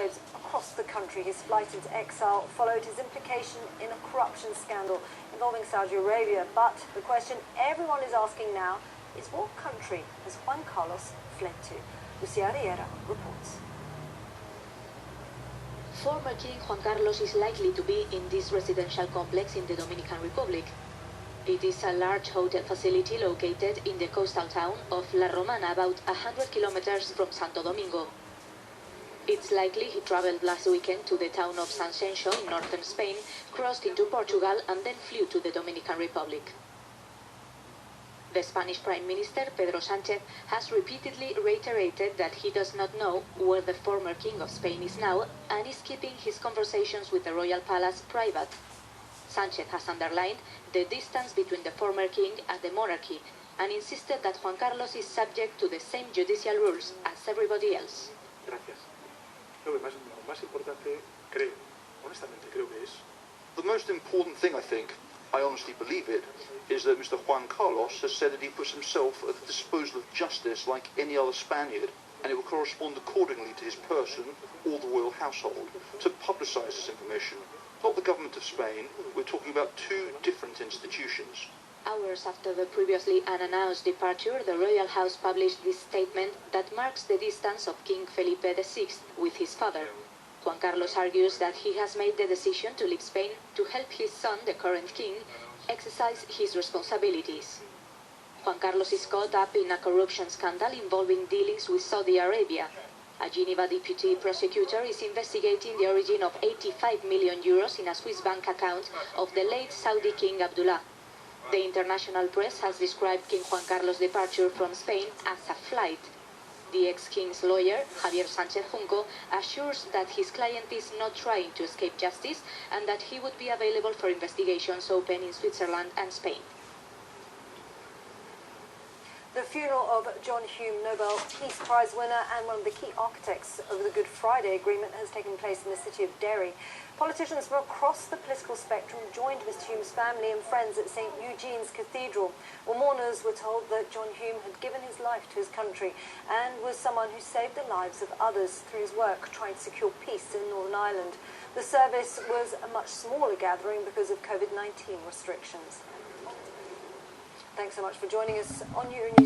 roads across the country. His flight into exile followed his implication in a corruption scandal involving Saudi Arabia. But the question everyone is asking now is, what country has Juan Carlos fled to? Lucia Riera reports. Former King Juan Carlos is likely to be in this residential complex in the Dominican Republic. It is a large hotel facility located in the coastal town of La Romana, about 100 kilometers from Santo Domingo. It's likely he traveled last weekend to the town of San Xenxo in northern Spain, crossed into Portugal and then flew to the Dominican Republic. The Spanish Prime Minister, Pedro Sanchez, has repeatedly reiterated that he does not know where the former King of Spain is now and is keeping his conversations with the royal palace private. Sanchez has underlined the distance between the former king and the monarchy and insisted that Juan Carlos is subject to the same judicial rules as everybody else. Gracias. Lo más importante, honestamente creo que es... The most important thing, I think, I honestly believe it, is that Mr. Juan Carlos has said that he puts himself at the disposal of justice like any other Spaniard, and it will correspond accordingly to his person or the royal household to publicise this information. Not the government of Spain, we're talking about two different institutions. Hours after the previously unannounced departure, the royal house published this statement that marks the distance of King Felipe VI with his father. Juan Carlos argues that he has made the decision to leave Spain to help his son, the current king, exercise his responsibilities. Juan Carlos is caught up in a corruption scandal involving dealings with Saudi Arabia. A Geneva deputy prosecutor is investigating the origin of 85 million euros in a Swiss bank account of the late Saudi King Abdullah. The international press has described King Juan Carlos' departure from Spain as a flight. The ex-king's lawyer, Javier Sánchez Junco, assures that his client is not trying to escape justice and that he would be available for investigations open in Switzerland and Spain. The funeral of John Hume, Nobel Peace Prize winner and one of the key architects of the Good Friday Agreement, has taken place in the city of Derry. Politicians from across the political spectrum joined Mr. Hume's family and friends at St. Eugene's Cathedral. Well, mourners were told that John Hume had given his life to his country and was someone who saved the lives of others through his work trying to secure peace in Northern Ireland. The service was a much smaller gathering because of COVID-19 restrictions. Thanks so much for joining us on Euronews.